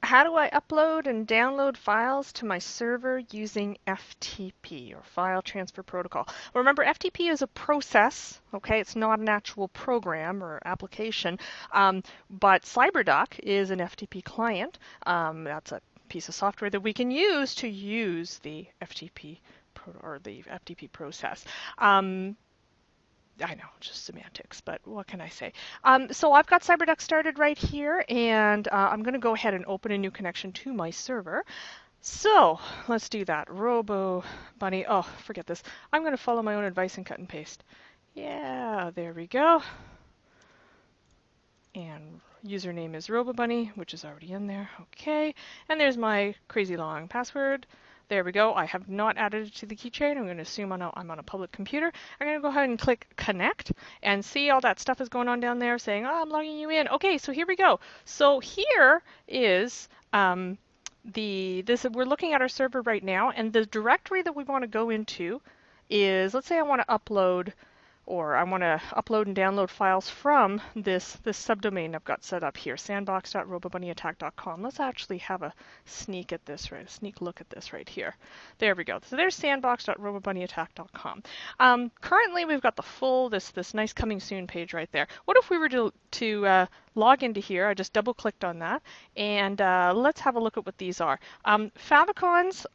How do I upload and download files to my server using FTP, or File Transfer Protocol? Well, remember, FTP is a process, okay? It's not an actual program or application, but CyberDuck is an FTP client. That's a piece of software that we can use to use the FTP or the FTP process. I know, just semantics, but what can I say? So I've got CyberDuck started right here, and I'm going to go ahead and open a new connection to my server. So let's do that. Robo Bunny. Oh, forget this. I'm going to follow my own advice and cut and paste. Yeah, there we go. And username is RoboBunny, which is already in there. Okay, and there's my crazy long password. There we go. I have not added it to the keychain. I'm going to assume I'm on a public computer. I'm going to go ahead and click connect and see all that stuff is going on down there saying, oh, I'm logging you in. Okay, so here we go. So here is we're looking at our server right now, and the directory that we want to go into is, let's say I want to upload and download files from this subdomain I've got set up here, sandbox.robobunny.attack.com. Let's actually have a sneak look at this right here. There we go. So there's sandbox.robobunny.attack.com. Currently, we've got the full this nice coming soon page right there. What if we were to log into here? I just double clicked on that, and let's have a look at what these are. Favicons.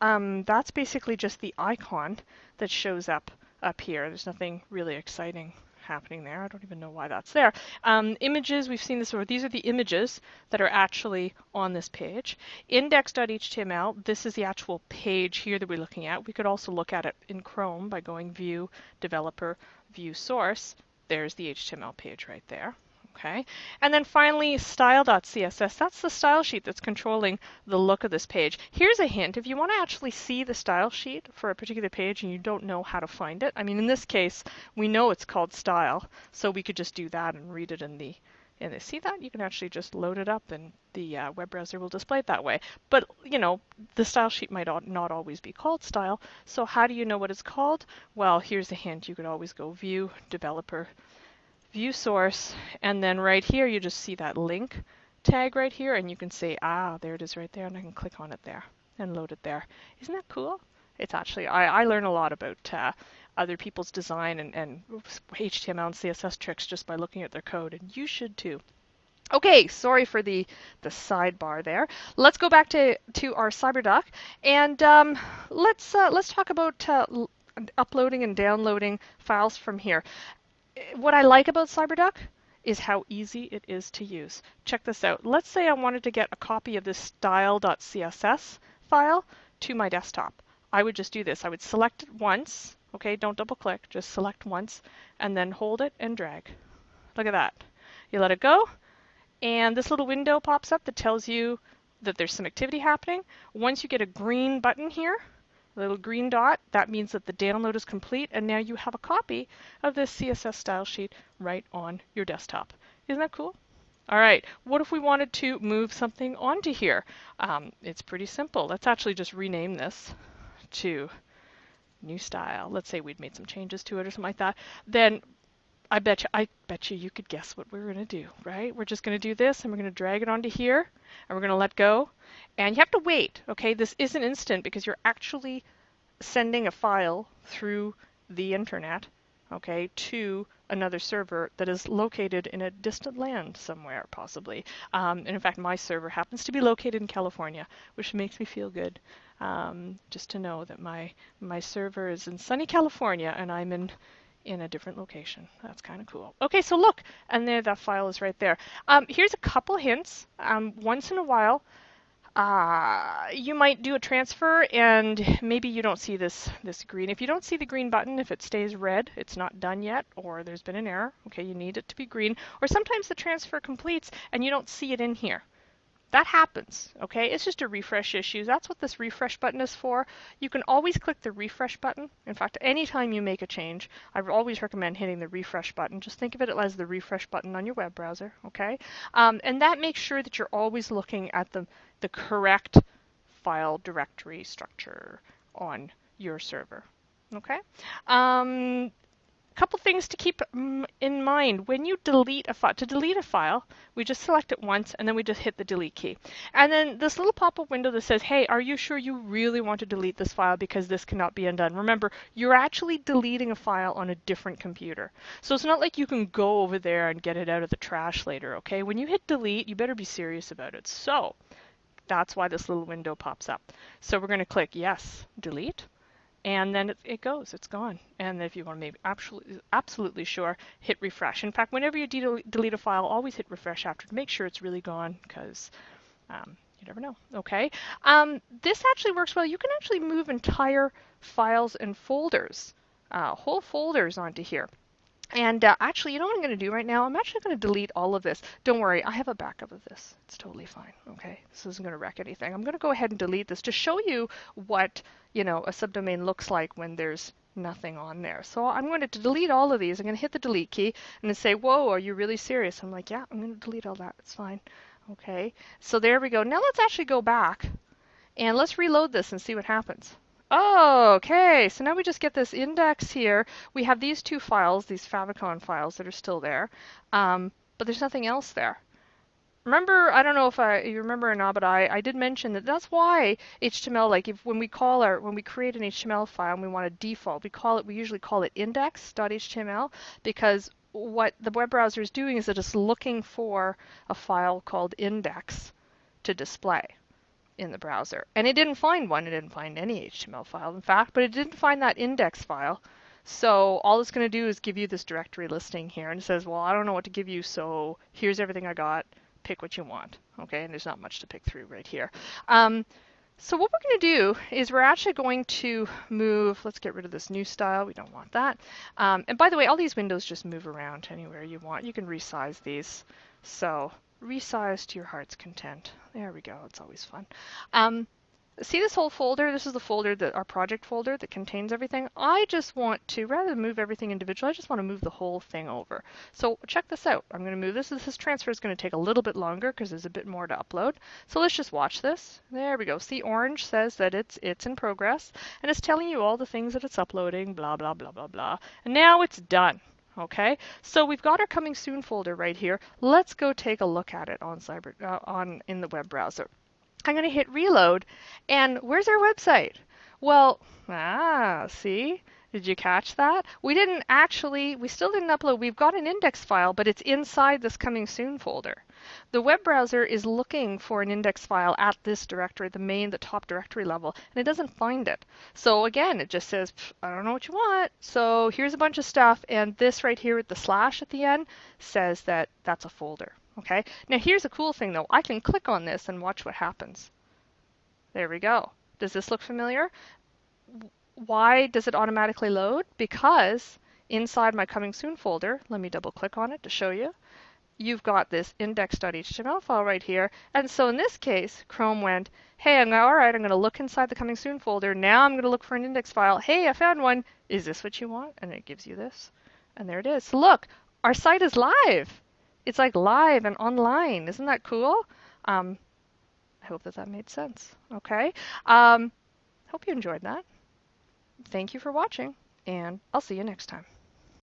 That's basically just the icon that shows up here. There's nothing really exciting happening there. I don't even know why that's there. Images, we've seen this before. These are the images that are actually on this page. Index.html, this is the actual page here that we're looking at. We could also look at it in Chrome by going View, Developer, View Source. There's the HTML page right there. Okay, and then finally style.css. That's the style sheet that's controlling the look of this page. Here's a hint. If you want to actually see the style sheet for a particular page and you don't know how to find it, I mean, in this case, we know it's called style, so we could just do that and read it in the see that? You can actually just load it up and the web browser will display it that way. But, you know, the style sheet might not always be called style. So how do you know what it's called? Well, here's a hint. You could always go View, Developer, View Source, and then right here you just see that link tag right here, and you can say, ah, there it is right there, and I can click on it there and load it there. Isn't that cool? It's actually, I learn a lot about other people's design and HTML and CSS tricks just by looking at their code, and you should too. Okay, sorry for the sidebar there. Let's go back to our CyberDuck, and let's talk about uploading and downloading files from here. What I like about CyberDuck is how easy it is to use. Check this out. Let's say I wanted to get a copy of this style.css file to my desktop. I would just do this. I would select it once. Okay, don't double click, just select once, and then hold it and drag. Look at that. You let it go, and this little window pops up that tells you that there's some activity happening. Once you get a green button here, a little green dot, that means that the download is complete, and now you have a copy of this CSS style sheet right on your desktop. Isn't that cool? All right, what if we wanted to move something onto here? It's pretty simple. Let's actually just rename this to new style. Let's say we'd made some changes to it or something like that. Then I bet you you could guess what we're going to do, right? We're just going to do this, and we're going to drag it onto here, and we're going to let go. And you have to wait, okay? This isn't instant because you're actually sending a file through the internet, okay, to another server that is located in a distant land somewhere, possibly. And in fact, my server happens to be located in California, which makes me feel good. Just to know that my server is in sunny California, and I'm in a different location. That's kind of cool. Okay, so look, and there that file is right there. Here's a couple hints. Once in a while, you might do a transfer and maybe you don't see this green. If you don't see the green button, if it stays red, it's not done yet, or there's been an error. Okay, you need it to be green. Or sometimes the transfer completes and you don't see it in here. That happens, okay? It's just a refresh issue. That's what this refresh button is for. You can always click the refresh button. In fact, anytime you make a change, I always recommend hitting the refresh button. Just think of it as the refresh button on your web browser, okay? And that makes sure that you're always looking at the correct file directory structure on your server, okay? couple things to keep in mind when you delete a file. To delete a file, we just select it once and then we just hit the delete key. And then this little pop-up window that says, hey, are you sure you really want to delete this file because this cannot be undone? Remember, you're actually deleting a file on a different computer. So it's not like you can go over there and get it out of the trash later, okay? When you hit delete, you better be serious about it. So that's why this little window pops up. So we're going to click yes, delete. And then it goes, it's gone. And if you want to be absolutely sure, hit refresh. In fact, whenever you delete a file, always hit refresh after to make sure it's really gone, because you never know. Okay. This actually works well. You can actually move entire files and folders, whole folders onto here. And actually, you know what I'm going to do right now? I'm actually going to delete all of this. Don't worry, I have a backup of this. It's totally fine, okay? This isn't going to wreck anything. I'm going to go ahead and delete this to show you what, a subdomain looks like when there's nothing on there. So I'm going to delete all of these. I'm going to hit the delete key and then say, whoa, are you really serious? I'm like, yeah, I'm going to delete all that. It's fine. Okay, so there we go. Now let's actually go back and let's reload this and see what happens. Oh, okay, so now we just get this index here. We have these two files, these favicon files that are still there, but there's nothing else there. Remember, I don't know if you remember or not, but I did mention that that's why HTML, like when we create an HTML file and we want to default, we usually call it index.html, because what the web browser is doing is it is looking for a file called index to display in the browser. And it didn't find one. It didn't find any HTML file, in fact, but it didn't find that index file. So all it's going to do is give you this directory listing here. And it says, well, I don't know what to give you, so here's everything I got. Pick what you want. Okay, and there's not much to pick through right here. So what we're going to do is we're actually going to move, let's get rid of this new style. We don't want that. And by the way, all these windows just move around anywhere you want. You can resize these. So resize to your heart's content. There we go. It's always fun. See this whole folder? This is the folder, our project folder that contains everything. I just want to, rather than move everything individually, I just want to move the whole thing over. So check this out. I'm going to move this. This transfer is going to take a little bit longer because there's a bit more to upload. So let's just watch this. There we go. See, orange says that it's in progress, and it's telling you all the things that it's uploading, blah, blah, blah, blah, blah. And now it's done. Okay, so we've got our coming soon folder right here. Let's go take a look at it in the web browser. I'm going to hit reload, and where's our website? Well, see? Did you catch that? We still didn't upload. We've got an index file, but it's inside this coming soon folder. The web browser is looking for an index file at this directory, the top directory level, and it doesn't find it. So again, it just says, I don't know what you want. So here's a bunch of stuff, and this right here with the slash at the end says that that's a folder. Okay, now here's a cool thing though. I can click on this and watch what happens. There we go. Does this look familiar? Why does it automatically load? Because inside my coming soon folder, let me double click on it to show you, you've got this index.html file right here. And so in this case, Chrome went, hey, all right, I'm going to look inside the coming soon folder. Now I'm going to look for an index file. Hey, I found one. Is this what you want? And it gives you this. And there it is. So look, our site is live. It's like live and online. Isn't that cool? I hope that made sense. Okay. Hope you enjoyed that. Thank you for watching, and I'll see you next time.